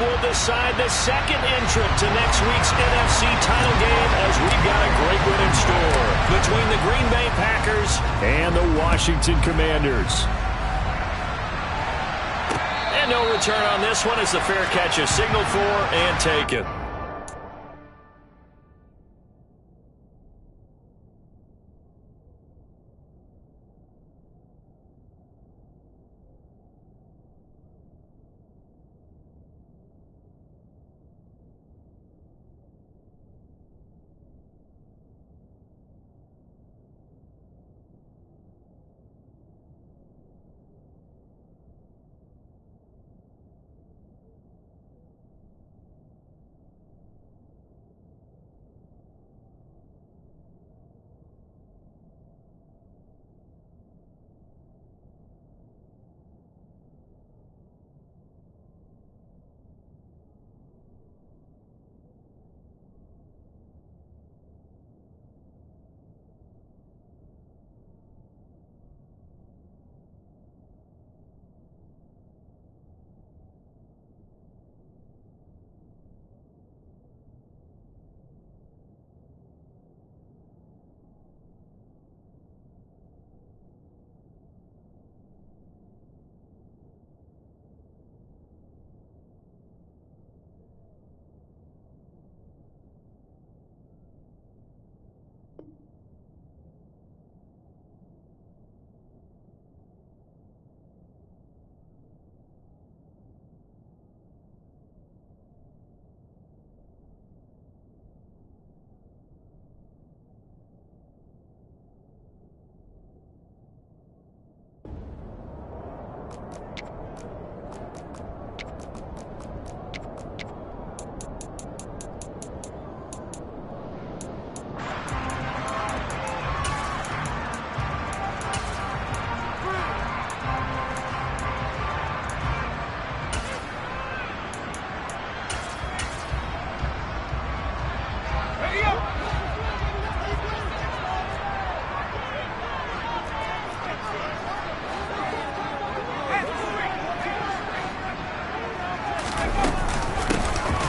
will decide the second entrant to next week's NFC title game, as we've got a great one in store between the Green Bay Packers and the Washington Commanders. And no return on this one as the fair catch is signaled for and taken.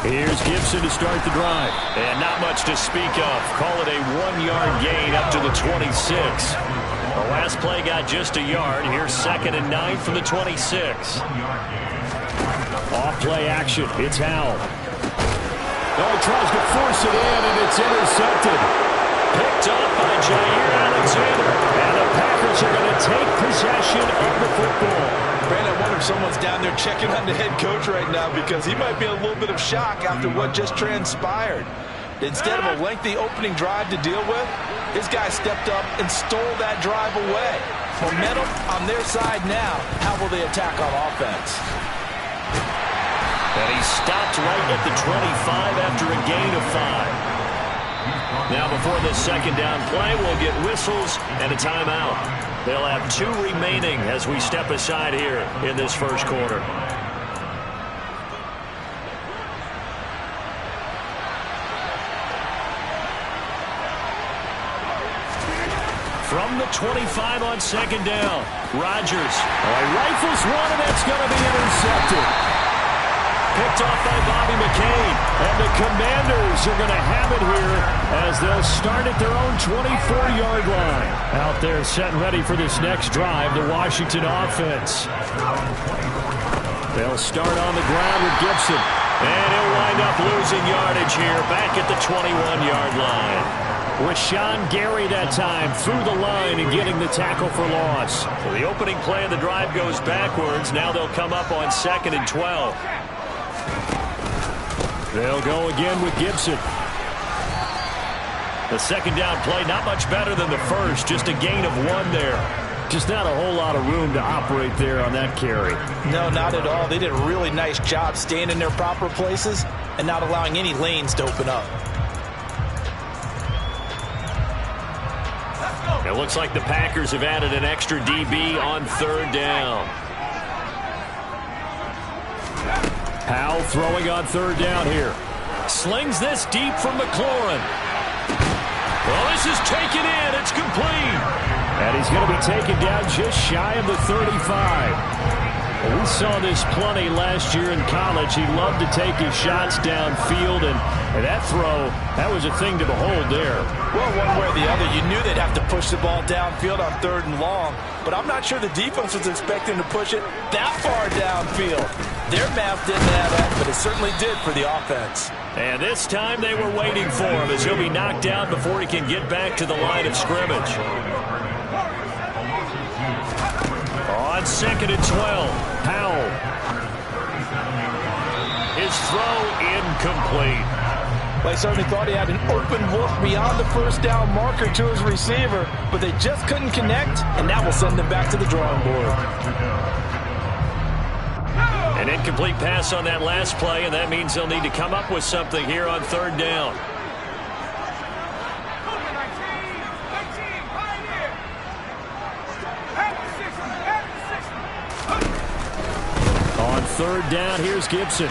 Here's Gibson to start the drive. And not much to speak of. Call it a 1-yard gain up to the 26. The last play got just a yard. Here's 2nd and 9 from the 26. Off play action. It's Howell. Oh, he tries to force it in, and it's intercepted. Picked up by Jair Alexander. And the Packers are going to take possession of the football. Brandon, I wonder if someone's down there checking on the head coach right now, because he might be in a little bit of shock after what just transpired. Instead of a lengthy opening drive to deal with, his guy stepped up and stole that drive away. Momentum on their side now. How will they attack on offense? And he stopped right at the 25 after a gain of 5. Now before the second down play, we'll get whistles and a timeout. They'll have 2 remaining as we step aside here in this first quarter. From the 25 on second down, Rodgers. He rifles one, and that's going to be intercepted. Picked off by Bobby McCain. And the Commanders are going to have it here as they'll start at their own 24-yard line. Out there set and ready for this next drive, the Washington offense. They'll start on the ground with Gibson. And he'll wind up losing yardage here back at the 21-yard line. With Sean Gary that time through the line and getting the tackle for loss. So the opening play of the drive goes backwards. Now they'll come up on 2nd and 12. They'll go again with Gibson. The second down play, not much better than the first. Just a gain of 1 there. Just not a whole lot of room to operate there on that carry. No, not at all. They did a really nice job staying in their proper places and not allowing any lanes to open up. It looks like the Packers have added an extra DB on 3rd down. Howell throwing on 3rd down here. Slings this deep from McLaurin. Well, this is taken in. It's complete. And he's going to be taken down just shy of the 35. Well, we saw this plenty last year in college. He loved to take his shots downfield, and that throw, that was a thing to behold there. Well, one way or the other, you knew they'd have to push the ball downfield on 3rd and long, but I'm not sure the defense was expecting to push it that far downfield. Their math didn't add up, but it certainly did for the offense. And this time they were waiting for him as he'll be knocked down before he can get back to the line of scrimmage. On 2nd and 12, Powell. His throw incomplete. They certainly thought he had an open look beyond the first down marker to his receiver, but they just couldn't connect, and that will send them back to the drawing board. An incomplete pass on that last play, and that means they'll need to come up with something here on 3rd down. On 3rd down, here's Gibson.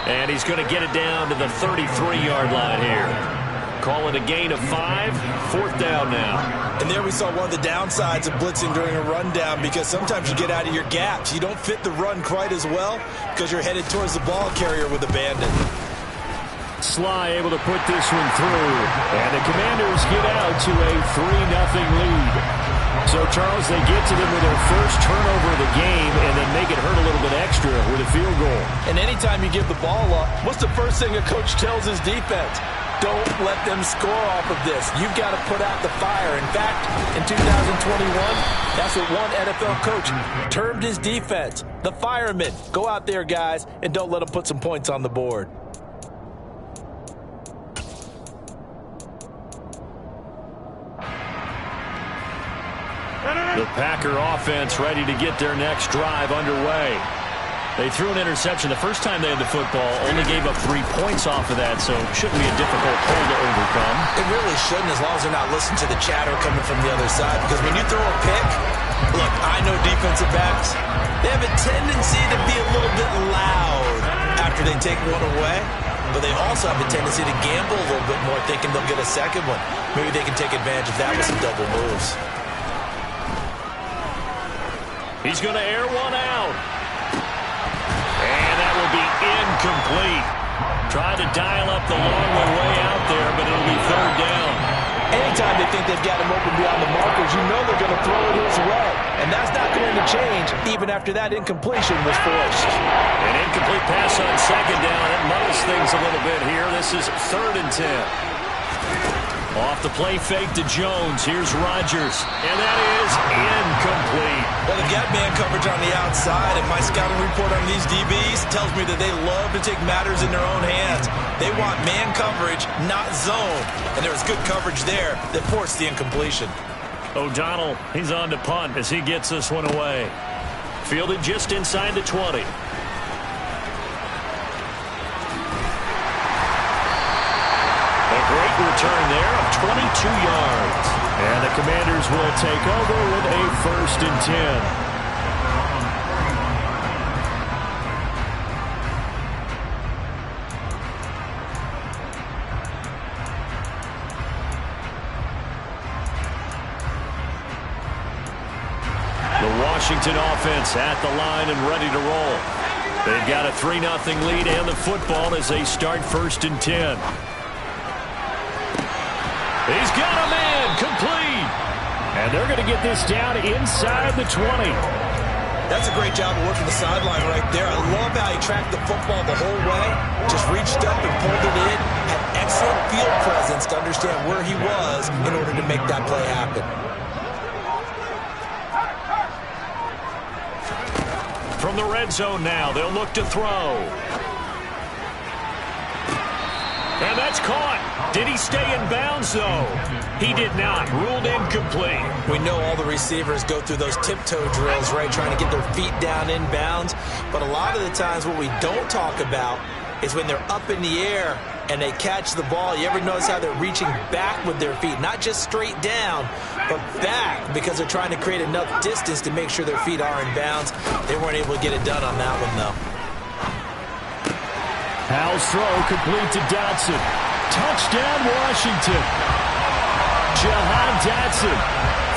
And he's going to get it down to the 33-yard line here. Call it a gain of 5, 4th down now. And there we saw one of the downsides of blitzing during a rundown, because sometimes you get out of your gaps. You don't fit the run quite as well because you're headed towards the ball carrier with abandon. Sly able to put this one through. And the Commanders get out to a 3-0 lead. So, Charles, they get to them with their first turnover of the game and then make it hurt a little bit extra with a field goal. And anytime you give the ball up, what's the first thing a coach tells his defense? Don't let them score off of this. You've got to put out the fire. In fact, in 2021, that's what one NFL coach termed his defense. The firemen. Go out there, guys, and don't let them put some points on the board. The Packer offense ready to get their next drive underway. They threw an interception the first time they had the football, only gave up 3 points off of that, so it shouldn't be a difficult hole to overcome. It really shouldn't, as long as they're not listening to the chatter coming from the other side, because when you throw a pick, look, I know defensive backs, they have a tendency to be a little bit loud after they take one away, but they also have a tendency to gamble a little bit more, thinking they'll get a second one. Maybe they can take advantage of that with some double moves. He's going to air one out. And that will be incomplete. Tried to dial up the long way out there, but it'll be 3rd down. Anytime they think they've got him open beyond the markers, you know they're going to throw it his way. And that's not going to change, even after that incompletion was forced. An incomplete pass on 2nd down. It muddles things a little bit here. This is 3rd and 10. Off the play fake to Jones. Here's Rodgers. And that is incomplete. Well, they've got man coverage on the outside, and my scouting report on these DBs tells me that they love to take matters in their own hands. They want man coverage, not zone. And there was good coverage there that forced the incompletion. O'Donnell, he's on to punt as he gets this one away. Fielded just inside the 20. Great return there of 22 yards. And the Commanders will take over with a 1st and 10. The Washington offense at the line and ready to roll. They've got a 3-0 lead and the football as they start 1st and 10. He's got a man, complete. And they're going to get this down inside the 20. That's a great job of working the sideline right there. I love how he tracked the football the whole way. Just reached up and pulled it in. Had excellent field presence to understand where he was in order to make that play happen. From the red zone now, they'll look to throw. And that's caught. Did he stay in bounds, though? He did not. Ruled incomplete. We know all the receivers go through those tiptoe drills, right, trying to get their feet down in bounds. But a lot of the times what we don't talk about is when they're up in the air and they catch the ball. You ever notice how they're reaching back with their feet? Not just straight down, but back, because they're trying to create enough distance to make sure their feet are in bounds. They weren't able to get it done on that one, though. Howell's throw complete to Dotson. Touchdown, Washington. Jahan Dotson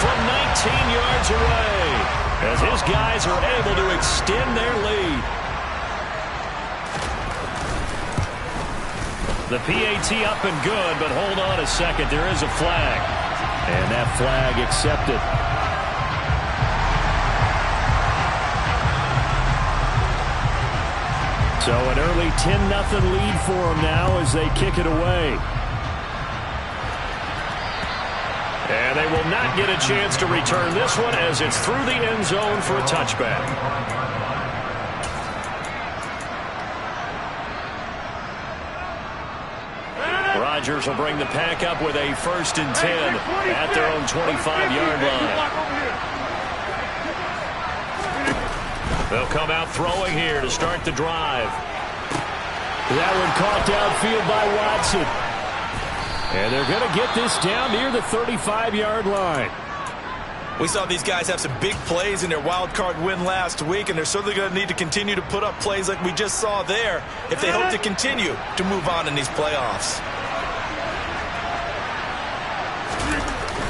from 19 yards away as his guys are able to extend their lead. The PAT up and good, but hold on a second. There is a flag. And that flag accepted. So an early 10-0 lead for them now as they kick it away. And they will not get a chance to return this one as it's through the end zone for a touchback. Rodgers will bring the pack up with a 1st and 10 at their own 25-yard line. They'll come out throwing here to start the drive. That one caught downfield by Watson. And they're going to get this down near the 35-yard line. We saw these guys have some big plays in their wild card win last week, and they're certainly going to need to continue to put up plays like we just saw there if they hope to continue to move on in these playoffs.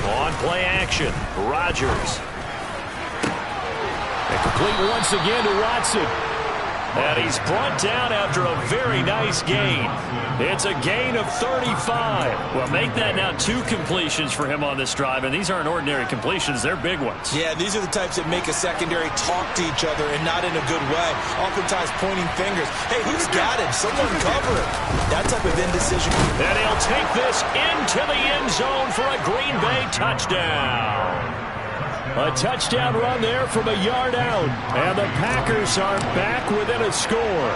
On play action, Rodgers. And complete once again to Watson. And he's brought down after a very nice gain. It's a gain of 35. Well, make that now 2 completions for him on this drive, and these aren't ordinary completions. They're big ones. Yeah, these are the types that make a secondary talk to each other and not in a good way. Oftentimes pointing fingers. Hey, who's got him? Someone cover him. That type of indecision. And he'll take this into the end zone for a Green Bay touchdown. A touchdown run there from a yard out. And the Packers are back within a score.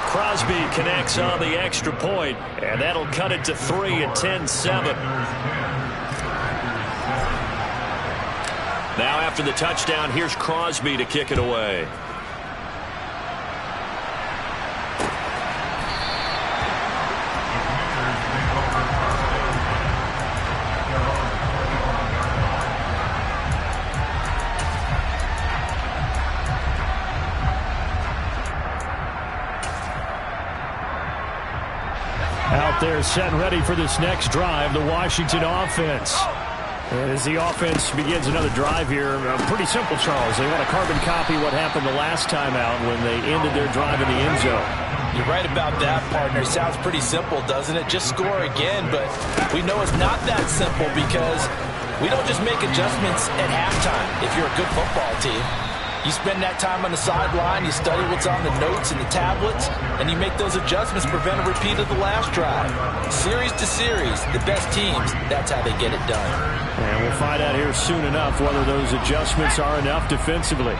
Crosby connects on the extra point, and that'll cut it to 3 at 10-7. Now after the touchdown, here's Crosby to kick it away. Out there set and ready for this next drive, the Washington offense. And as the offense begins another drive here, pretty simple, Charles. They want to carbon copy what happened the last time out when they ended their drive in the end zone. You're right about that, partner. Sounds pretty simple, doesn't it? Just score again, but we know it's not that simple because we don't just make adjustments at halftime if you're a good football team. You spend that time on the sideline, you study what's on the notes and the tablets, and you make those adjustments to prevent a repeat of the last drive. Series to series, the best teams, that's how they get it done. And we'll find out here soon enough whether those adjustments are enough defensively.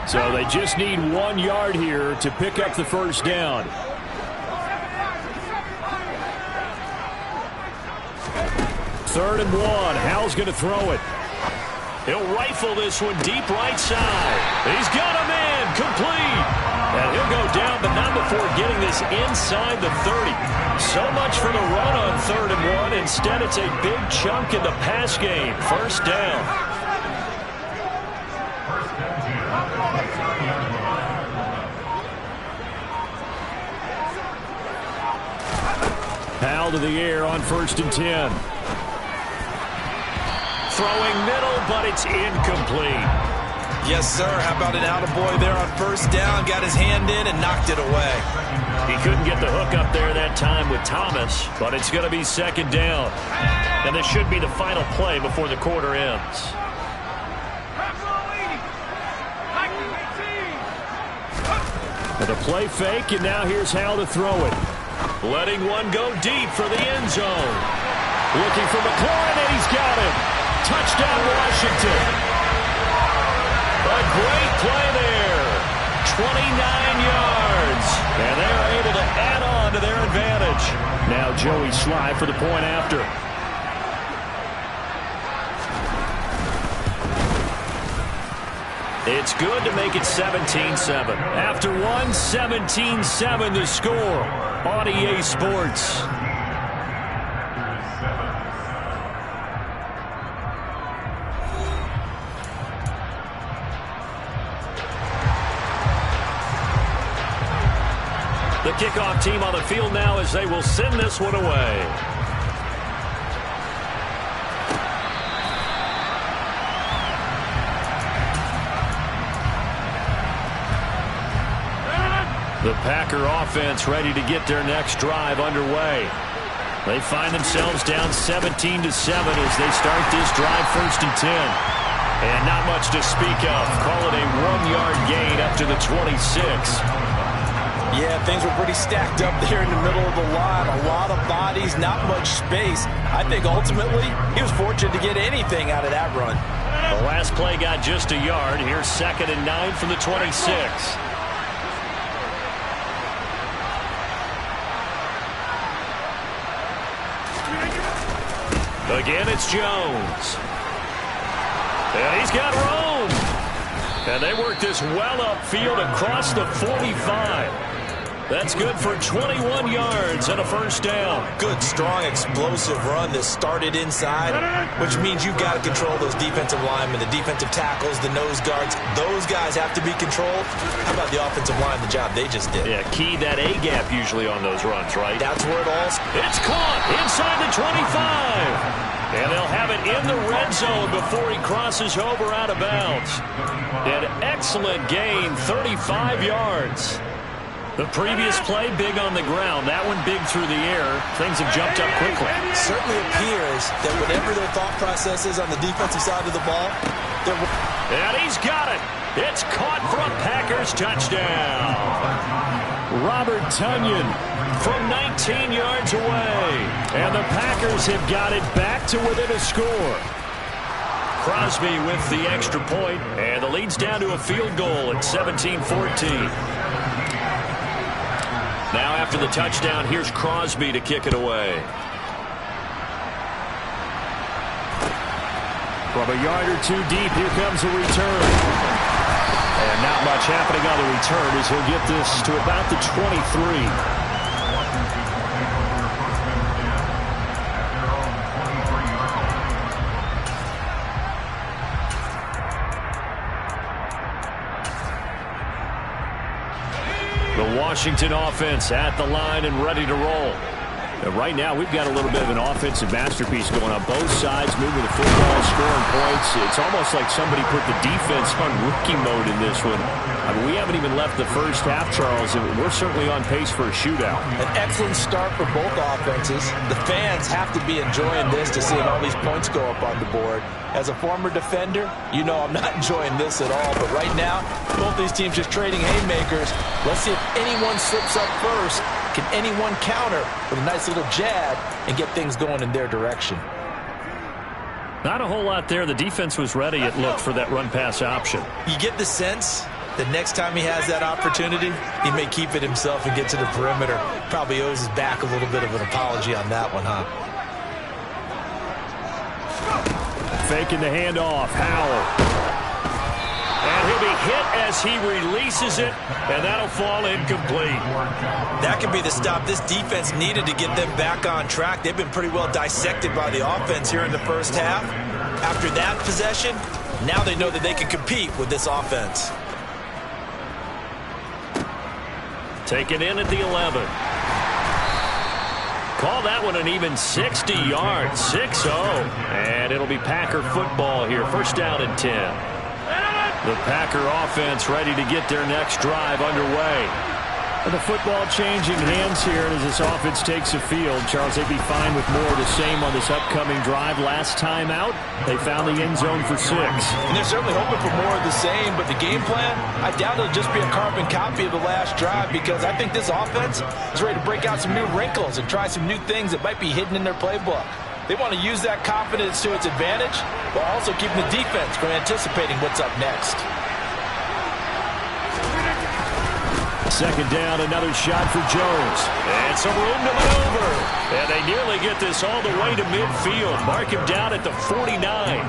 So they just need 1 yard here to pick up the first down. Third and 1. Howell's going to throw it. He'll rifle this one deep right side. He's got him in. Complete. And he'll go down, but not before getting this inside the 30. So much for the run on 3rd and 1. Instead, it's a big chunk in the pass game. First down. Howell to the air on 1st and 10. Throwing middle, but it's incomplete. Yes, sir. How about an attaboy there on 1st down? Got his hand in and knocked it away. He couldn't get the hook up there that time with Thomas, but it's going to be 2nd down. And this should be the final play before the quarter ends. With a play fake, and now here's Howell to throw it. Letting one go deep for the end zone. Looking for McLaurin, and he's got it. Touchdown, Washington. A great play there. 29 yards. And they're able to add on to their advantage. Now Joey Sly for the point after. It's good to make it 17-7. After one, 17-7 the score on EA Sports. The kickoff team on the field now as they will send this one away. The Packer offense ready to get their next drive underway. They find themselves down 17-7 as they start this drive 1st and 10. And not much to speak of. Call it a 1-yard gain up to the 26. Yeah, things were pretty stacked up there in the middle of the line. A lot of bodies, not much space. I think ultimately he was fortunate to get anything out of that run. The last play got just a yard. Here's 2nd and 9 from the 26. Again, it's Jones. And he's got room. And they work this well upfield across the 45. That's good for 21 yards and a 1st down. Good, strong, explosive run that started inside, which means you've got to control those defensive linemen, the defensive tackles, the nose guards. Those guys have to be controlled. How about the offensive line, the job they just did? Yeah, key that A-gap usually on those runs, right? That's where it all... It's caught inside the 25. And they'll have it in the red zone before he crosses over out of bounds. An excellent gain, 35 yards. The previous play, big on the ground. That one big through the air. Things have jumped up quickly. It certainly appears that whatever their thought process is on the defensive side of the ball, and he's got it. It's caught for a Packers touchdown. Robert Tonyan from 19 yards away. And the Packers have got it back to within a score. Crosby with the extra point, and the lead's down to a field goal at 17-14. Now after the touchdown, here's Crosby to kick it away. From a yard or two deep, here comes a return. And not much happening on the return as he'll get this to about the 23. The Washington offense at the line and ready to roll. And right now, we've got a little bit of an offensive masterpiece going on both sides, moving the football, scoring points. It's almost like somebody put the defense on rookie mode in this one. I mean, we haven't even left the first half, Charles, and we're certainly on pace for a shootout. An excellent start for both offenses. The fans have to be enjoying this to see all these points go up on the board. As a former defender, you know I'm not enjoying this at all. But right now, both these teams just trading haymakers. Let's see if anyone slips up first. Can anyone counter with a nice little jab and get things going in their direction? Not a whole lot there. The defense was ready, it looked, for that run-pass option. You get the sense that next time he has that opportunity, he may keep it himself and get to the perimeter. Probably owes his back a little bit of an apology on that one, huh? Faking the handoff. Howell. And he'll be hit as he releases it, and that'll fall incomplete. That could be the stop this defense needed to get them back on track. They've been pretty well dissected by the offense here in the first half. After that possession, now they know that they can compete with this offense. Taken in at the 11. Call that one an even 60 yards, 6-0. And it'll be Packer football here. 1st down and 10. The Packer offense ready to get their next drive underway. The football changing hands here as this offense takes the field. Charles, they'd be fine with more of the same on this upcoming drive. Last time out, they found the end zone for 6. And they're certainly hoping for more of the same, but the game plan, I doubt it'll just be a carbon copy of the last drive, because I think this offense is ready to break out some new wrinkles and try some new things that might be hidden in their playbook. They want to use that confidence to its advantage, while also keeping the defense from anticipating what's up next. 2nd down, another shot for Jones. And some room to maneuver. And they nearly get this all the way to midfield. Mark him down at the 49.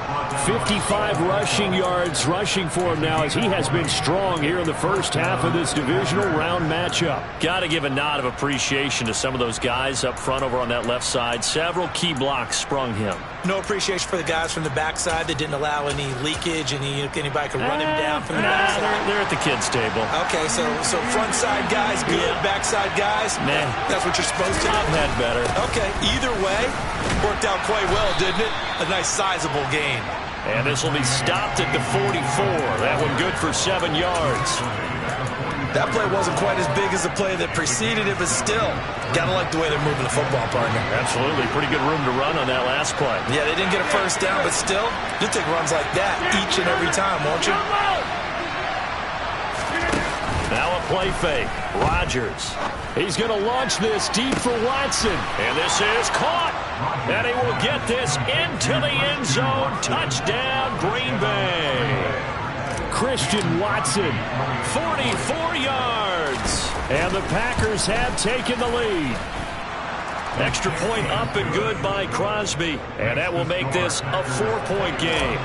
55 rushing yards rushing for him now, as he has been strong here in the first half of this divisional round matchup. Got to give a nod of appreciation to some of those guys up front over on that left side. Several key blocks sprung him. No appreciation for the guys from the backside that didn't allow any leakage, anybody could run him down from the backside. They're at the kids' table. Okay, so front side guys good, backside guys, nah. That's what you're supposed to do. I've had better. Okay, either way, worked out quite well, didn't it? A nice sizable gain. And this will be stopped at the 44. That one good for 7 yards. That play wasn't quite as big as the play that preceded it, but still, got to like the way they're moving the football, partner. Absolutely. Pretty good room to run on that last play. Yeah, they didn't get a first down, but still, you'll take runs like that each and every time, won't you? Now a play fake. Rodgers. He's going to launch this deep for Watson. And this is caught. And he will get this into the end zone. Touchdown, Green Bay. Christian Watson, 44 yards. And the Packers have taken the lead. Extra point up and good by Crosby. And that will make this a 4-point game.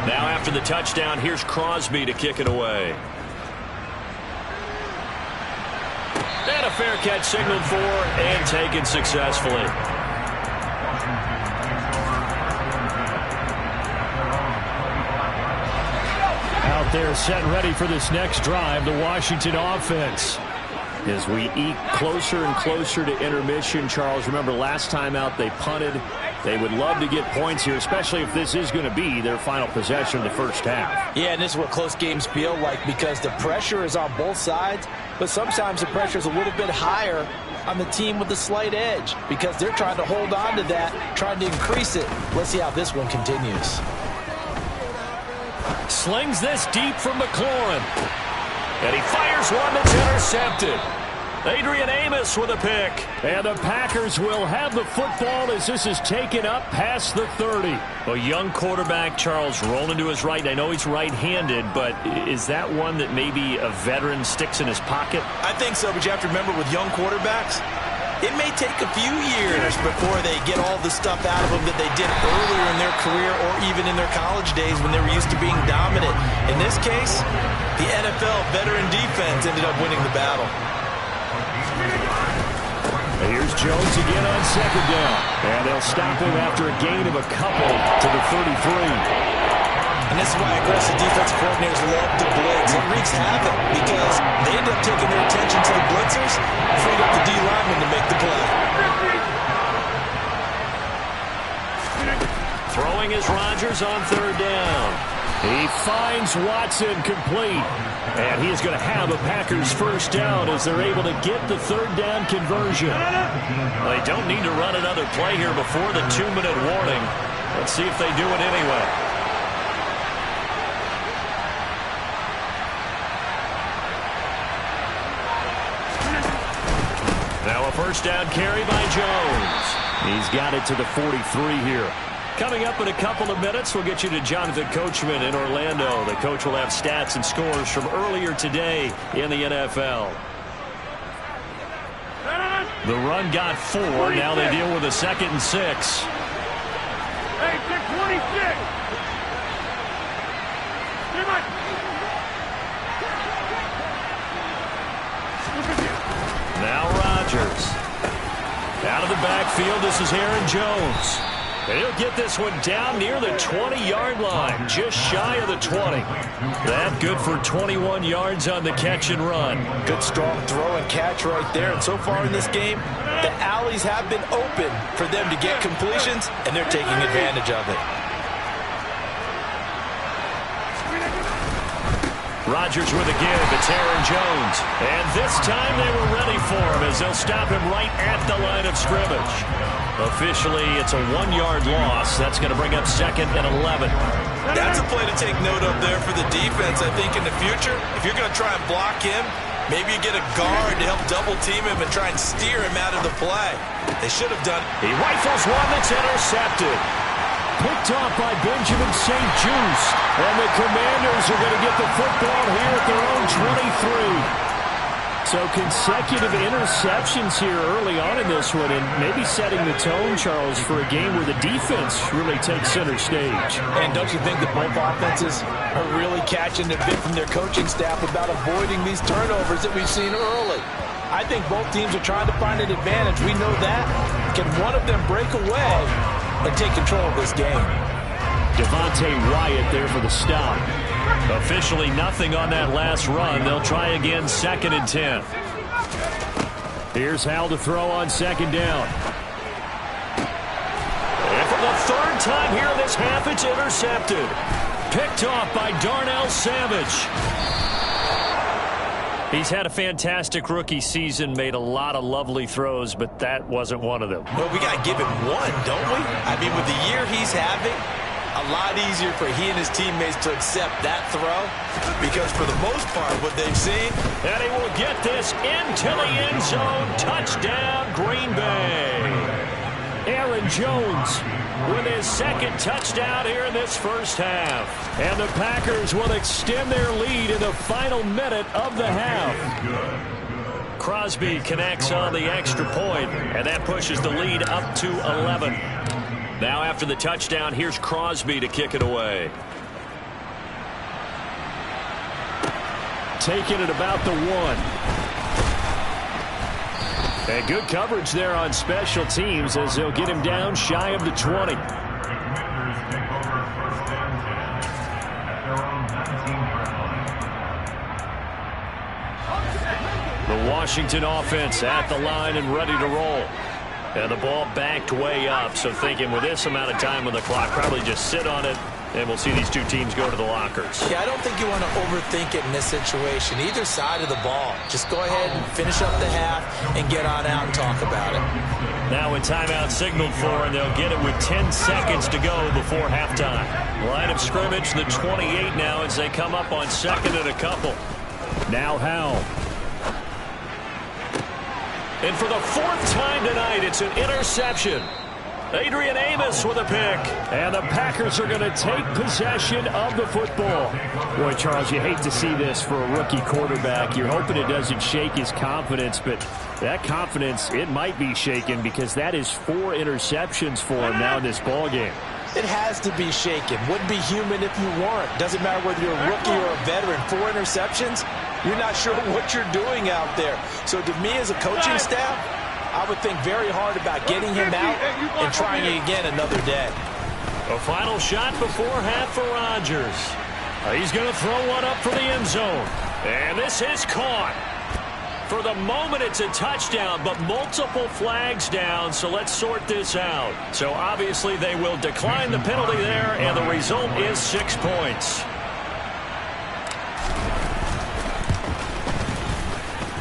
Now after the touchdown, here's Crosby to kick it away. And a fair catch signaled for and taken successfully. Out there set and ready for this next drive, the Washington offense. As we eke closer and closer to intermission, Charles, remember last time out they punted. They would love to get points here, especially if this is going to be their final possession of the first half. Yeah, and this is what close games feel like because the pressure is on both sides, but sometimes the pressure is a little bit higher on the team with the slight edge because they're trying to hold on to that, trying to increase it. Let's see how this one continues. Slings this deep from McLaurin. And he fires one that's intercepted. Adrian Amos with a pick. And the Packers will have the football as this is taken up past the 30. A young quarterback, Charles, rolling to his right. I know he's right-handed, but is that one that maybe a veteran sticks in his pocket? I think so, but you have to remember with young quarterbacks, it may take a few years before they get all the stuff out of them that they did earlier in their career or even in their college days when they were used to being dominant. In this case, the NFL veteran defense ended up winning the battle. Here's Jones again on second down. And they'll stop him after a gain of a couple to the 33. And this is why aggressive defensive coordinators love to blitz. It wreaks havoc because they end up taking their attention to the blitzers, freed up the D lineman to make the play. Throwing is Rodgers on third down. He finds Watson complete. And he is going to have a Packers first down as they're able to get the third down conversion. They don't need to run another play here before the 2-minute warning. Let's see if they do it anyway. Now a first down carry by Jones. He's got it to the 43 here. Coming up in a couple of minutes, we'll get you to Jonathan Coachman in Orlando. The coach will have stats and scores from earlier today in the NFL. The run got 4. Now they deal with a 2nd and 6. Hey, 626. Now Rodgers. Out of the backfield, this is Aaron Jones. And he'll get this one down near the 20-yard line, just shy of the 20. That good for 21 yards on the catch and run. Good strong throw and catch right there. And so far in this game, the alleys have been open for them to get completions, and they're taking advantage of it. Rodgers with a give. It's Aaron Jones. And this time they were ready for him as they'll stop him right at the line of scrimmage. Officially, it's a 1-yard loss. That's going to bring up 2nd and 11. That's a play to take note of there for the defense, I think, in the future. If you're going to try and block him, maybe you get a guard to help double-team him and try and steer him out of the play. They should have done it. He rifles one that's intercepted. Picked off by Benjamin St. Juste. And the Commanders are going to get the football here at their own 23. So consecutive interceptions here early on in this one, and maybe setting the tone, Charles, for a game where the defense really takes center stage. And don't you think that both offenses are really catching the bit from their coaching staff about avoiding these turnovers that we've seen early? I think both teams are trying to find an advantage. We know that. Can one of them break away and take control of this game? Devontae Wyatt there for the stop. Officially nothing on that last run. They'll try again 2nd and 10. Here's Hal to throw on 2nd down. And for the 3rd time here in this half, it's intercepted. Picked off by Darnell Savage. He's had a fantastic rookie season, made a lot of lovely throws, but that wasn't one of them. Well, we got to give him one, don't we? I mean, with the year he's having, a lot easier for he and his teammates to accept that throw because for the most part, what they've seen. And he will get this into the end zone. Touchdown, Green Bay. Aaron Jones with his second touchdown here in this first half. And the Packers will extend their lead in the final minute of the half. Crosby connects on the extra point, and that pushes the lead up to 11. Now after the touchdown, here's Crosby to kick it away. Taking it about the 1. And good coverage there on special teams as they'll get him down shy of the 20. The Washington offense at the line and ready to roll. And the ball backed way up, so thinking with this amount of time on the clock, probably just sit on it, and we'll see these two teams go to the lockers. Yeah, I don't think you want to overthink it in this situation. Either side of the ball. Just go ahead and finish up the half and get on out and talk about it. Now a timeout signaled for, and they'll get it with 10 seconds to go before halftime. Line of scrimmage, the 28 now as they come up on second and a couple. Now Howell. And for the 4th time tonight, it's an interception. Adrian Amos with a pick. And the Packers are going to take possession of the football. Boy, Charles, you hate to see this for a rookie quarterback. You're hoping it doesn't shake his confidence, but that confidence, it might be shaken because that is 4 interceptions for him now in this ballgame. It has to be shaken. Wouldn't be human if you weren't. Doesn't matter whether you're a rookie or a veteran. 4 interceptions, you're not sure what you're doing out there. So to me as a coaching staff, I would think very hard about getting him out and trying it again another day. A final shot before half for Rodgers. He's going to throw one up for the end zone. And this is caught. For the moment, it's a touchdown, but multiple flags down, so let's sort this out. So obviously they will decline the penalty there, and the result is 6 points.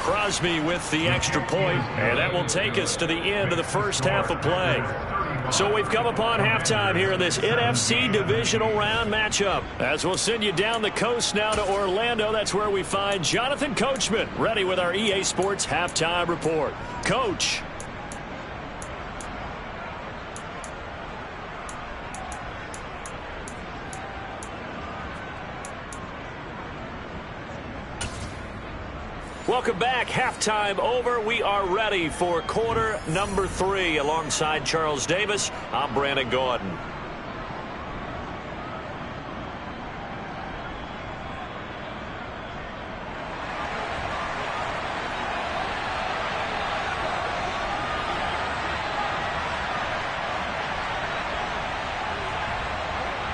Crosby with the extra point, and that will take us to the end of the first half of play. So we've come upon halftime here in this NFC divisional round matchup. As we'll send you down the coast now to Orlando, that's where we find Jonathan Coachman, ready with our EA Sports halftime report. Coach. Welcome back. Halftime over. We are ready for quarter number 3. Alongside Charles Davis, I'm Brandon Gordon.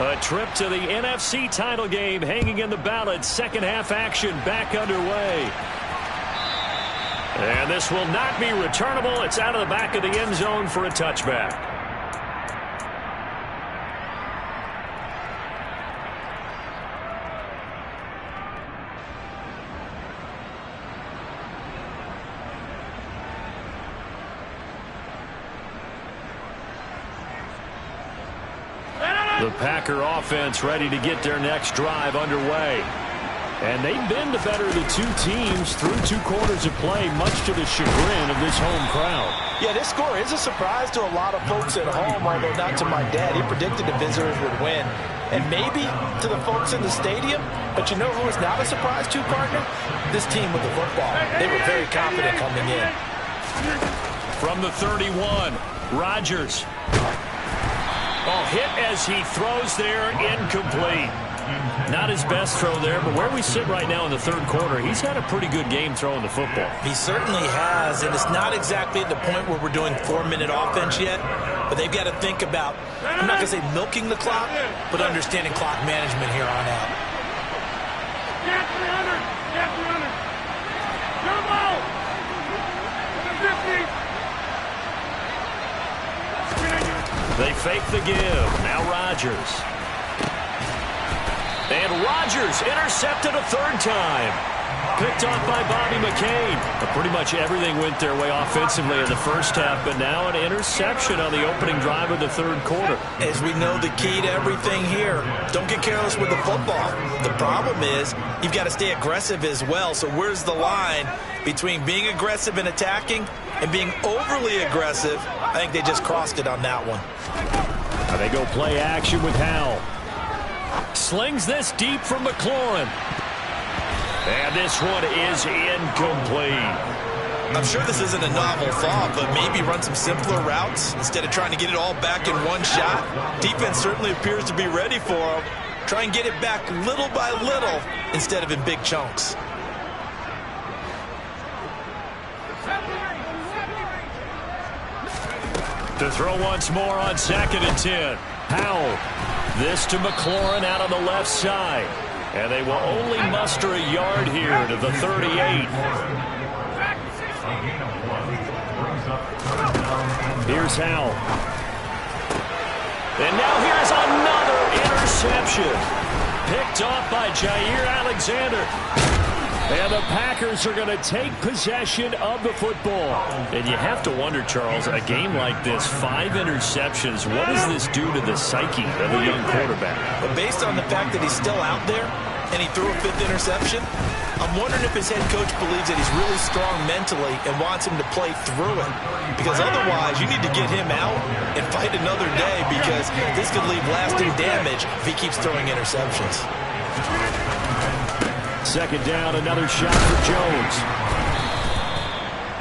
A trip to the NFC title game hanging in the balance. Second half action back underway. And this will not be returnable. It's out of the back of the end zone for a touchback. The Packer offense ready to get their next drive underway. And they've been the better of the two teams through 2 quarters of play, much to the chagrin of this home crowd. Yeah, this score is a surprise to a lot of folks at home, although not to my dad. He predicted the visitors would win. And maybe to the folks in the stadium, but you know who is not a surprise to, partner? This team with the football. They were very confident coming in. From the 31, Rodgers. Oh, hit as he throws there, incomplete. Not his best throw there, but where we sit right now in the 3rd quarter, he's had a pretty good game throwing the football. He certainly has, and it's not exactly at the point where we're doing 4-minute offense yet, but they've got to think about, I'm not going to say milking the clock, but understanding clock management here on out. Get 300! Get 300! Come on! 50! They fake the give. Now Rodgers. And Rodgers intercepted a 3rd time. picked off by Bobby McCain. But pretty much everything went their way offensively in the first half, but now an interception on the opening drive of the third quarter. As we know, the key to everything here, don't get careless with the football. The problem is you've got to stay aggressive as well. So where's the line between being aggressive and attacking and being overly aggressive? I think they just crossed it on that one. Now they go play action with Howell. Slings this deep from McLaurin. And this one is incomplete. I'm sure this isn't a novel thought, but maybe run some simpler routes instead of trying to get it all back in one shot. Defense certainly appears to be ready for him. Try and get it back little by little instead of in big chunks. To throw once more on 2nd and 10. Howell. This to McLaurin out on the left side. And they will only muster a yard here to the 38. Here's Howell. And now here's another interception. Picked off by Jair Alexander. And the Packers are going to take possession of the football. And you have to wonder, Charles, a game like this, 5 interceptions, what does this do to the psyche of a young quarterback? But based on the fact that he's still out there and he threw a 5th interception, I'm wondering if his head coach believes that he's really strong mentally and wants him to play through it. Because otherwise, you need to get him out and fight another day, because this could leave lasting damage if he keeps throwing interceptions. 2nd down, another shot for Jones.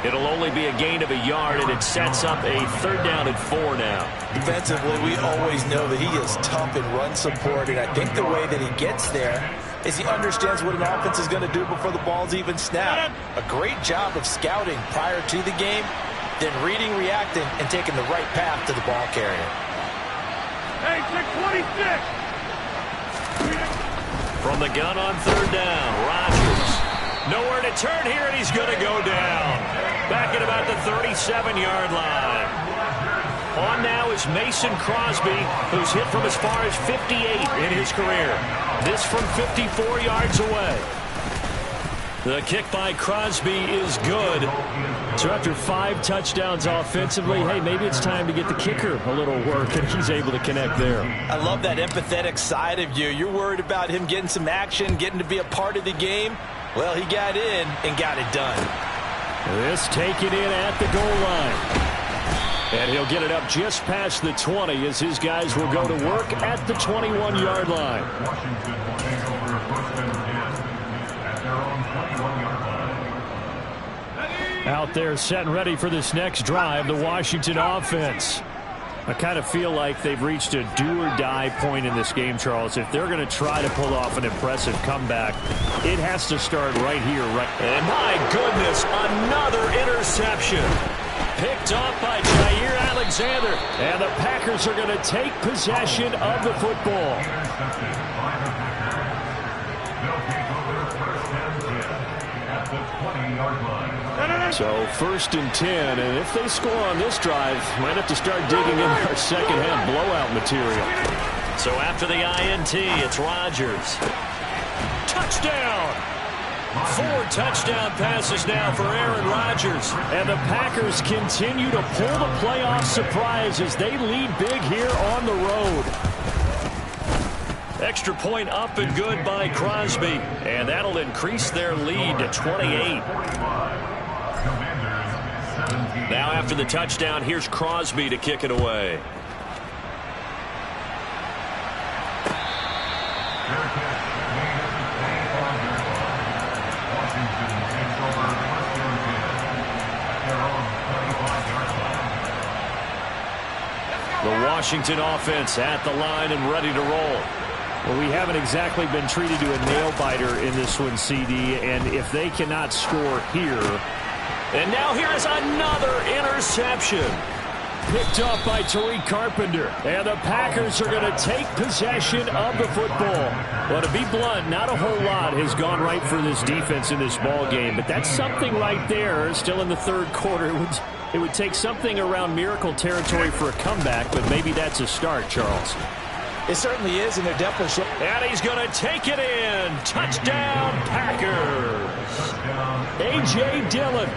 It'll only be a gain of a yard, and it sets up a 3rd down and 4 now. Defensively, we always know that he is tough in run support, and I think the way that he gets there is he understands what an offense is going to do before the ball's even snapped. A great job of scouting prior to the game, then reading, reacting, and taking the right path to the ball carrier. Hey, 626! From the gun on 3rd down, Rodgers. Nowhere to turn here, and he's going to go down. Back at about the 37-yard line. On now is Mason Crosby, who's hit from as far as 58 in his career. This from 54 yards away. The kick by Crosby is good. So after 5 touchdowns offensively, hey, maybe it's time to get the kicker a little work, and he's able to connect there. I love that empathetic side of you. You're worried about him getting some action, getting to be a part of the game. Well, he got in and got it done. This taken in at the goal line. And he'll get it up just past the 20 as his guys will go to work at the 21-yard line. Out there set and ready for this next drive, the Washington offense. I kind of feel like they've reached a do-or-die point in this game, Charles. If they're going to try to pull off an impressive comeback, it has to start right here. And my goodness, another interception. Picked off by Jair Alexander. And the Packers are going to take possession of the football. So 1st and 10, and if they score on this drive, might have to start digging in our second half blowout material. So after the INT, it's Rodgers. Touchdown! 4 touchdown passes now for Aaron Rodgers. And the Packers continue to pull the playoff surprise as they lead big here on the road. Extra point up and good by Crosby. And that'll increase their lead to 28. Now after the touchdown, here's Crosby to kick it away. The Washington offense at the line and ready to roll. Well, we haven't exactly been treated to a nail-biter in this one, CD, and if they cannot score here. And now here is another interception. Picked up by Tariq Carpenter. And the Packers are going to take possession of the football. Well, to be blunt, not a whole lot has gone right for this defense in this ball game, but that's something right there. Still in the 3rd quarter. It would take something around miracle territory for a comeback, but maybe that's a start, Charles. It certainly is, and they're definitely and he's going to take it in. Touchdown, Packers. A.J. Dillon,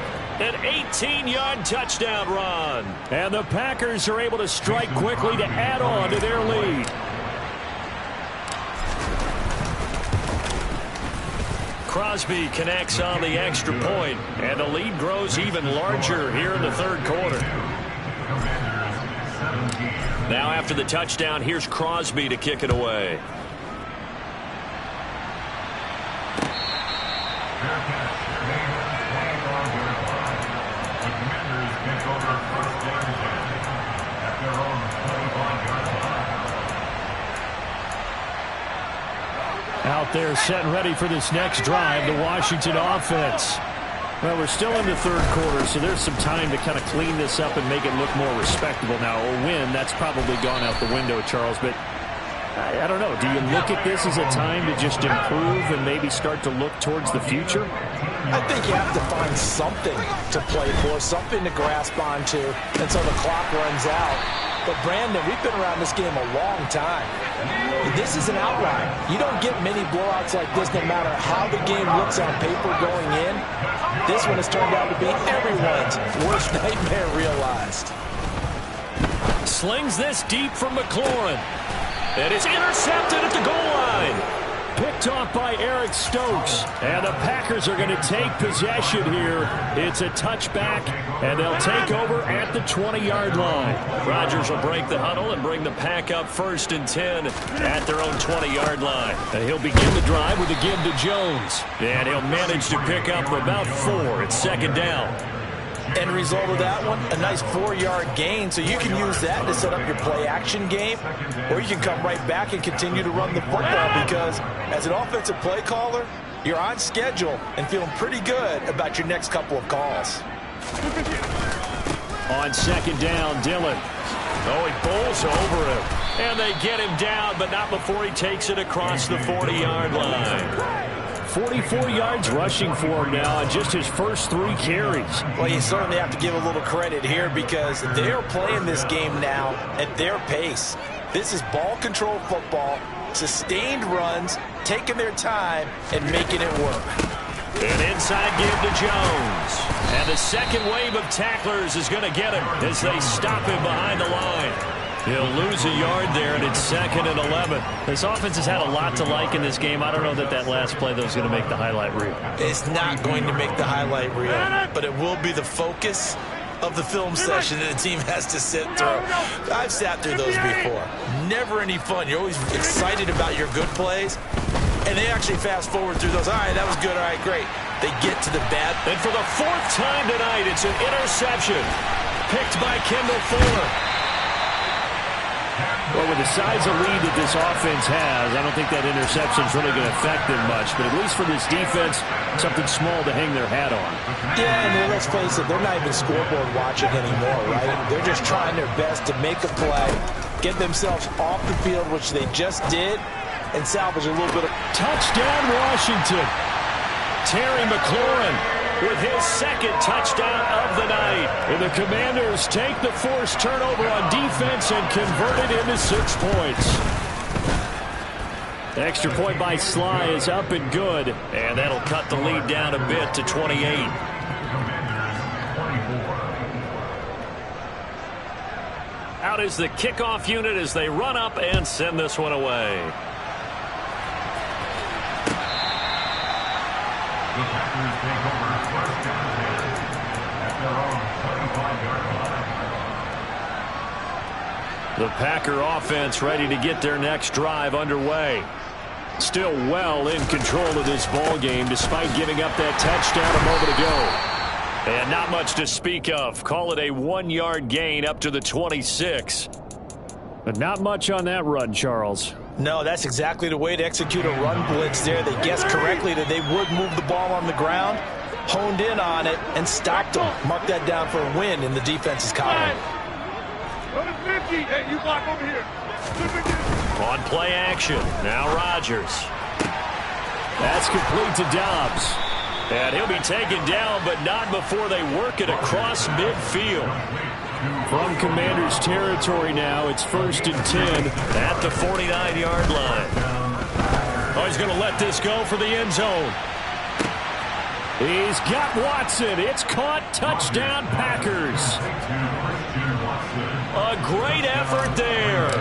an 18-yard touchdown run. And the Packers are able to strike quickly to add on to their lead. Crosby connects on the extra point, and the lead grows even larger here in the third quarter. Now after the touchdown, here's Crosby to kick it away. Out there set and ready for this next drive, the Washington offense. Well, we're still in the third quarter, so there's some time to kind of clean this up and make it look more respectable. Now, a win, that's probably gone out the window, Charles, but I don't know. Do you look at this as a time to just improve and maybe start to look towards the future? I think you have to find something to play for, something to grasp onto until the clock runs out. But, Brandon, we've been around this game a long time. This is an outlier. You don't get many blowouts like this no matter how the game looks on paper going in. This one has turned out to be everyone's worst nightmare realized. Slings this deep from McLaurin. And it's intercepted at the goal line. Picked off by Eric Stokes. And the Packers are going to take possession here. It's a touchback, and they'll take over at the 20-yard line. Rodgers will break the huddle and bring the Pack up 1st and 10 at their own 20-yard line. And he'll begin the drive with a give to Jones. And he'll manage to pick up about 4 at 2nd down. End result of that one, a nice 4-yard gain, so you can use that to set up your play-action game, or you can come right back and continue to run the football because as an offensive play caller, you're on schedule and feeling pretty good about your next couple of calls. On 2nd down, Dillon. Oh, he bowls over him. And they get him down, but not before he takes it across the 40-yard line. 44 yards rushing for him now on just his first 3 carries. Well, you certainly have to give a little credit here because they're playing this game now at their pace. This is ball control football, sustained runs, taking their time, and making it work. An inside give to Jones. And the second wave of tacklers is going to get him as they stop him behind the line. He'll lose a yard there, and it's 2nd and 11. This offense has had a lot to like in this game. I don't know that last play, though, is going to make the highlight reel. It's not going to make the highlight reel, but it will be the focus of the film session that the team has to sit through. I've sat through those before. Never any fun. You're always excited about your good plays, and they actually fast forward through those. All right, that was good. All right, great. They get to the bad. And for the 4th time tonight, it's an interception picked by Kendall Fuller. Well, with the size of lead that this offense has, I don't think that interception is really going to affect them much. But at least for this defense, something small to hang their hat on. Yeah, and let's face it, they're not even scoreboard watching anymore, right? They're just trying their best to make a play, get themselves off the field, which they just did, and salvage a little bit of... Touchdown, Washington. Terry McLaurin with his 2nd touchdown of the night. And the Commanders take the forced turnover on defense and convert it into 6 points. Extra point by Sly is up and good. And that'll cut the lead down a bit to 28. Out is the kickoff unit as they run up and send this one away. The Packer offense ready to get their next drive underway. Still well in control of this ball game despite giving up that touchdown a moment ago. And not much to speak of. Call it a 1-yard gain up to the 26. But not much on that run, Charles. No, that's exactly the way to execute a run blitz there. They guessed correctly that they would move the ball on the ground, honed in on it, and stopped them. Mark that down for a win in the defense's column. Hey, you block over here. On play action, now Rodgers. That's complete to Dobbs. And he'll be taken down, but not before they work it across midfield. From Commanders territory now, it's 1st and 10 at the 49-yard line. Oh, he's going to let this go for the end zone. He's got Watson. It's caught. Touchdown, Packers. A great effort there.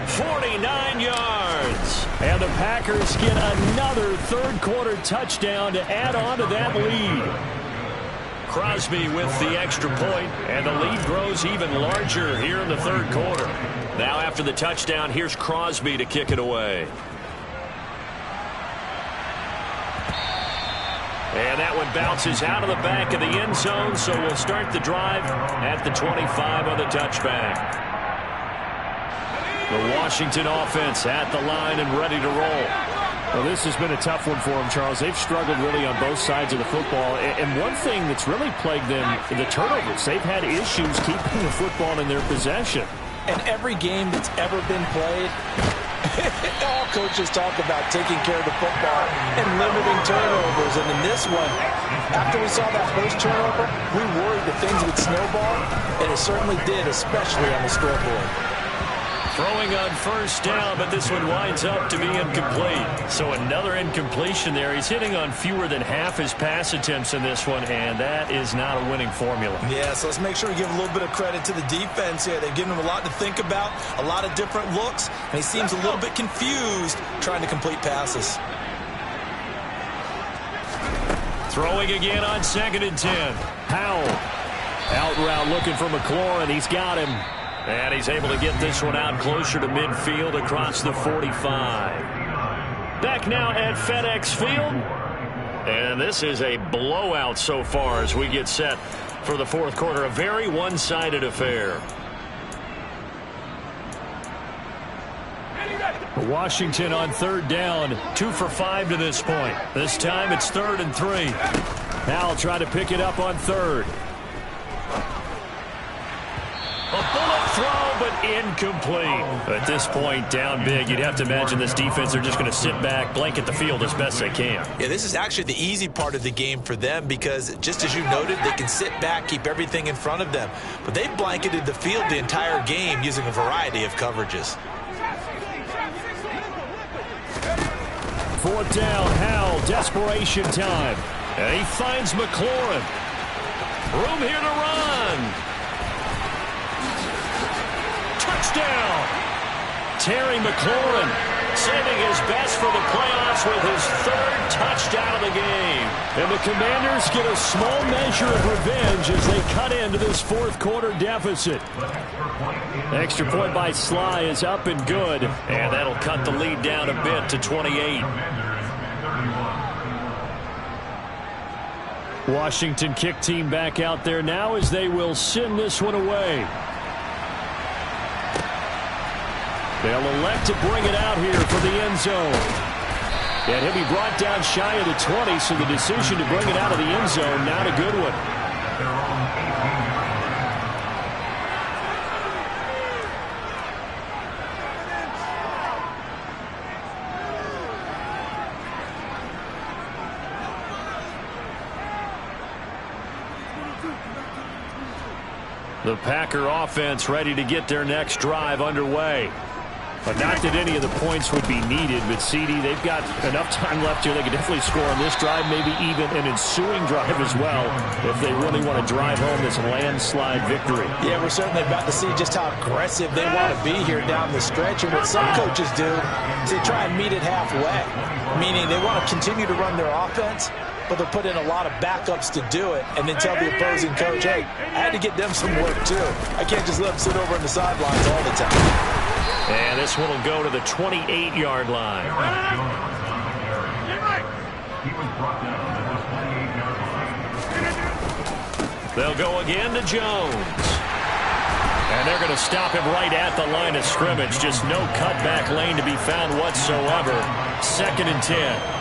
49 yards. And the Packers get another third-quarter touchdown to add on to that lead. Crosby with the extra point, and the lead grows even larger here in the third quarter. Now after the touchdown, here's Crosby to kick it away. And that one bounces out of the back of the end zone, so we'll start the drive at the 25 on the touchback. The Washington offense at the line and ready to roll. Well, this has been a tough one for them, Charles. They've struggled really on both sides of the football. And one thing that's really plagued them, the turnovers. They've had issues keeping the football in their possession. And every game that's ever been played, all coaches talk about taking care of the football and limiting turnovers. And in this one, after we saw that first turnover, we worried that things would snowball, and it certainly did, especially on the scoreboard. Throwing on first down, but this one winds up to be incomplete. So another incompletion there. He's hitting on fewer than half his pass attempts in this one, and that is not a winning formula. Yeah, so let's make sure we give a little bit of credit to the defense here. They've given him a lot to think about, a lot of different looks, and he seems a little bit confused trying to complete passes. Throwing again on 2nd and 10. Howell. Out route looking for McLaurin. He's got him. And he's able to get this one out closer to midfield across the 45. Back now at FedEx Field. And this is a blowout so far as we get set for the fourth quarter. A very one-sided affair. Washington on third down. 2 for 5 to this point. This time it's 3rd and 3. Now try to pick it up on 3rd. A bullet throw, but incomplete. At this point, down big, you'd have to imagine this defense, they're just going to sit back, blanket the field as best they can. Yeah, this is actually the easy part of the game for them because, just as you noted, they can sit back, keep everything in front of them. But they've blanketed the field the entire game using a variety of coverages. 4th down, Howell, desperation time. And he finds McLaurin. Room here to run. Touchdown! Terry McLaurin saving his best for the playoffs with his 3rd touchdown of the game. And the Commanders get a small measure of revenge as they cut into this fourth quarter deficit. Extra point by Sly is up and good, and that'll cut the lead down a bit to 28. Washington kick team back out there now as they will send this one away. They'll elect to bring it out here for the end zone. And he'll be brought down shy of the 20, so the decision to bring it out of the end zone, not a good one. The Packer offense ready to get their next drive underway. But not that any of the points would be needed, but CD, they've got enough time left here. They could definitely score on this drive, maybe even an ensuing drive as well, if they really want to drive home this landslide victory. Yeah, we're certainly about to see just how aggressive they want to be here down the stretch. And what some coaches do is they try and meet it halfway, meaning they want to continue to run their offense, but they'll put in a lot of backups to do it and then tell the opposing coach, hey, I had to get them some work too. I can't just let them sit over on the sidelines all the time. And this one will go to the 28-yard line. They'll go again to Jones. And they're going to stop him right at the line of scrimmage. Just no cutback lane to be found whatsoever. 2nd and 10.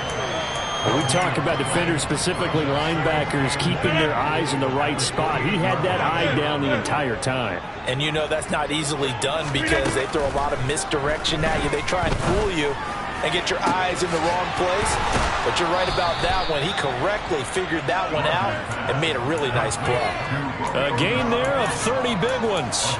We talk about defenders, specifically linebackers, keeping their eyes in the right spot. He had that eye down the entire time. And you know that's not easily done because they throw a lot of misdirection at you. They try and fool you. and get your eyes in the wrong place. But you're right about that one. He correctly figured that one out and made a really nice play. A gain there of 30 big ones.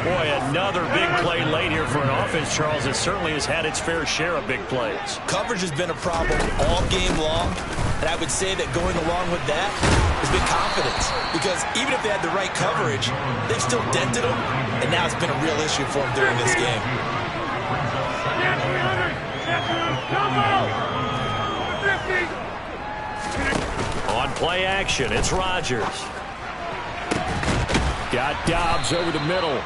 Boy, another big play late here for an offense, Charles. It certainly has had its fair share of big plays. Coverage has been a problem all game long, and I would say that going along with that has been confidence. Because even if they had the right coverage, they've still dented them, and now it's been a real issue for them during this game. On play action, it's Rodgers. Got Dobbs over the middle.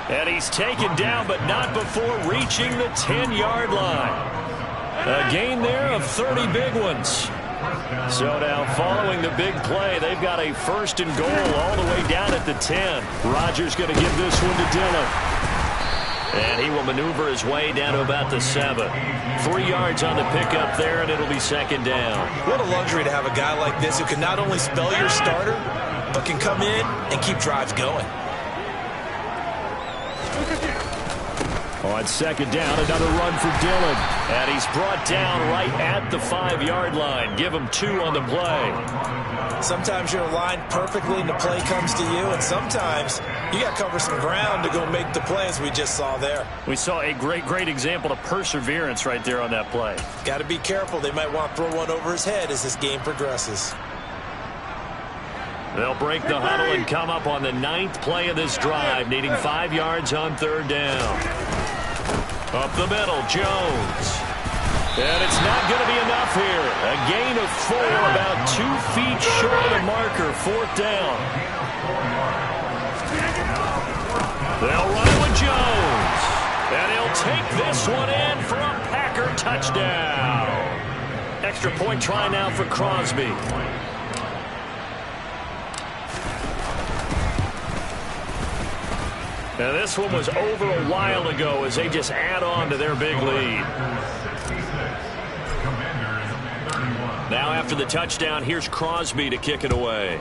And he's taken down, but not before reaching the 10-yard line. A gain there of 30 big ones. So now following the big play, they've got a 1st and goal all the way down at the 10. Rodgers going to give this one to Dillon. And he will maneuver his way down to about the 7. 3 yards on the pickup there, and it'll be 2nd down. What a luxury to have a guy like this who can not only spell your starter, but can come in and keep drives going. On 2nd down, another run for Dillon. And he's brought down right at the 5-yard line. Give him 2 on the play. Sometimes you're aligned perfectly and the play comes to you, and sometimes you got to cover some ground to go make the play, as we just saw there. We saw a great example of perseverance right there on that play. Got to be careful. They might want to throw one over his head as this game progresses. They'll break the huddle and come up on the 9th play of this drive, needing 5 yards on 3rd down. Up the middle, Jones. And it's not going to be enough here. A gain of 4, about 2 feet short of the marker, 4th down. They'll run it with Jones. And he'll take this one in for a Packer touchdown. Extra point try now for Crosby. Now this one was over a while ago as they just add on to their big lead. Now after the touchdown, here's Crosby to kick it away.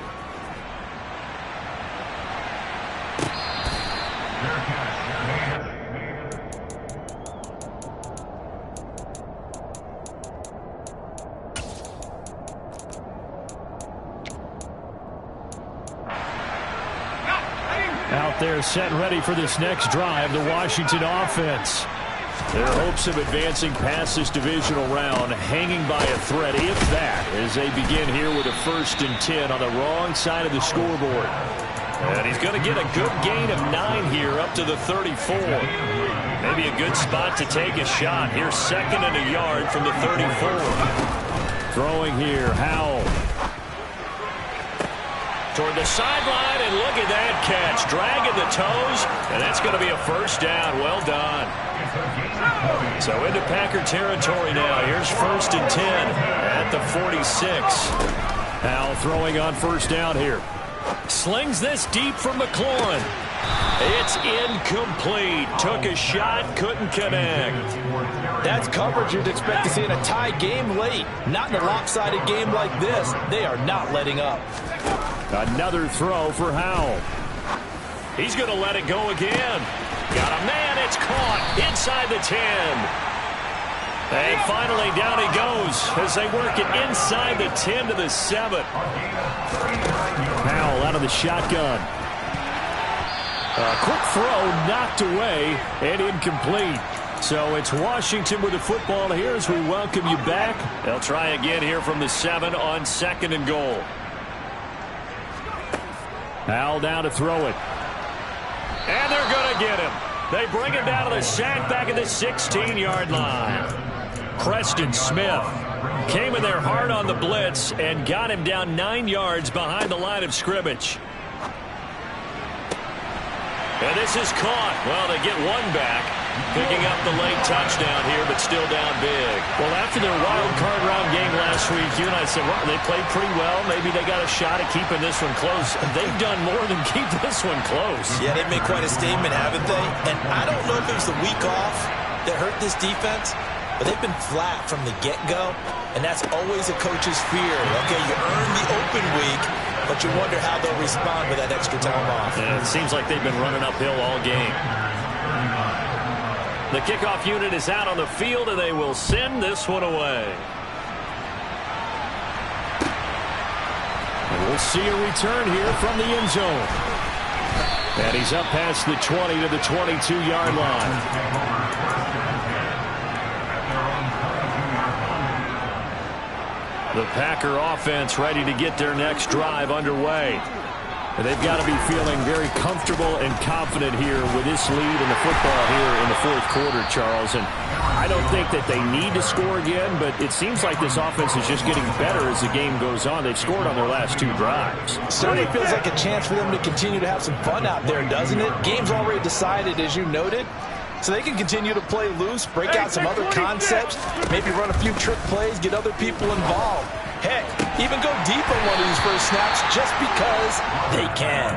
Out there set and ready for this next drive, the Washington offense. Their hopes of advancing past this divisional round hanging by a thread, if that, as they begin here with a 1st and 10 on the wrong side of the scoreboard. And he's going to get a good gain of 9 here up to the 34. Maybe a good spot to take a shot. Here's 2nd and a yard from the 34. Throwing here, Howell. Toward the sideline, and look at that catch. Dragging the toes, and that's going to be a 1st down. Well done. So into Packer territory now. Here's 1st and 10 at the 46. Howell throwing on 1st down here. Slings this deep from McLaurin. It's incomplete. Took a shot, couldn't connect. That's coverage you'd expect to see in a tie game late. Not in a lopsided game like this. They are not letting up. Another throw for Howell. He's going to let it go again. Got a man. It's caught inside the 10. And finally down he goes as they work it inside the 10 to the 7. Howell out of the shotgun. A quick throw knocked away and incomplete. So it's Washington with the football here as we welcome you back. They'll try again here from the 7 on 2nd and goal. Howell down to throw it. And they're going to get him. They bring him down to the sack back at the 16-yard line. Preston Smith came in there hard on the blitz and got him down 9 yards behind the line of scrimmage. And this is caught. Well, they get one back. Picking up the late touchdown here, but still down big. Well, after their wild card round game last week, you and I said, well, they played pretty well. Maybe they got a shot at keeping this one close. They've done more than keep this one close. Yeah, they've made quite a statement, haven't they? And I don't know if it was the week off that hurt this defense, but they've been flat from the get-go, and that's always a coach's fear. Okay, you earn the open week, but you wonder how they'll respond with that extra time off. And it seems like they've been running uphill all game. The kickoff unit is out on the field, and they will send this one away. And we'll see a return here from the end zone. And he's up past the 20 to the 22-yard line. The Packer offense ready to get their next drive underway. And they've got to be feeling very comfortable and confident here with this lead in the football here in the fourth quarter, Charles. And I don't think that they need to score again, but it seems like this offense is just getting better as the game goes on. They've scored on their last 2 drives. Certainly feels like a chance for them to continue to have some fun out there, doesn't it? Game's already decided, as you noted. So they can continue to play loose, break out some other concepts, maybe run a few trick plays, get other people involved. Heck, even go deep on one of these first snaps just because they can.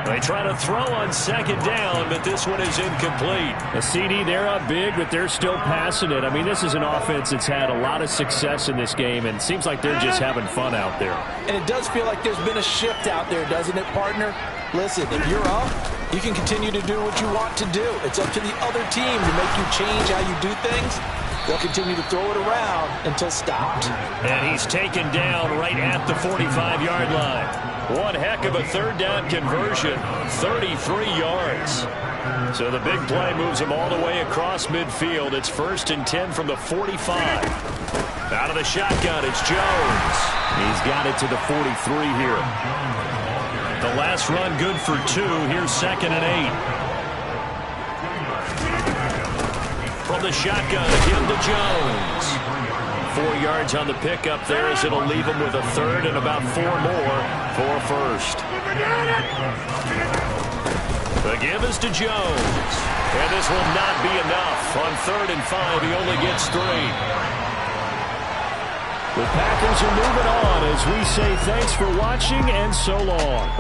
They try to throw on second down, but this one is incomplete. A CD, they're up big, but they're still passing it. I mean, this is an offense that's had a lot of success in this game, and it seems like they're just having fun out there. And it does feel like there's been a shift out there, doesn't it, partner? Listen, if you're up, you can continue to do what you want to do. It's up to the other team to make you change how you do things. They'll continue to throw it around until stopped. And he's taken down right at the 45-yard line. One heck of a third down conversion, 33 yards. So the big play moves him all the way across midfield. It's 1st and 10 from the 45. Out of the shotgun, it's Jones. He's got it to the 43 here. The last run good for 2. Here's 2nd and 8. From the shotgun, again to Jones. 4 yards on the pickup there as it'll leave him with a third and about 4 more for a first. The give is to Jones. And this will not be enough. On 3rd and 5, he only gets 3. The Packers are moving on as we say thanks for watching and so long.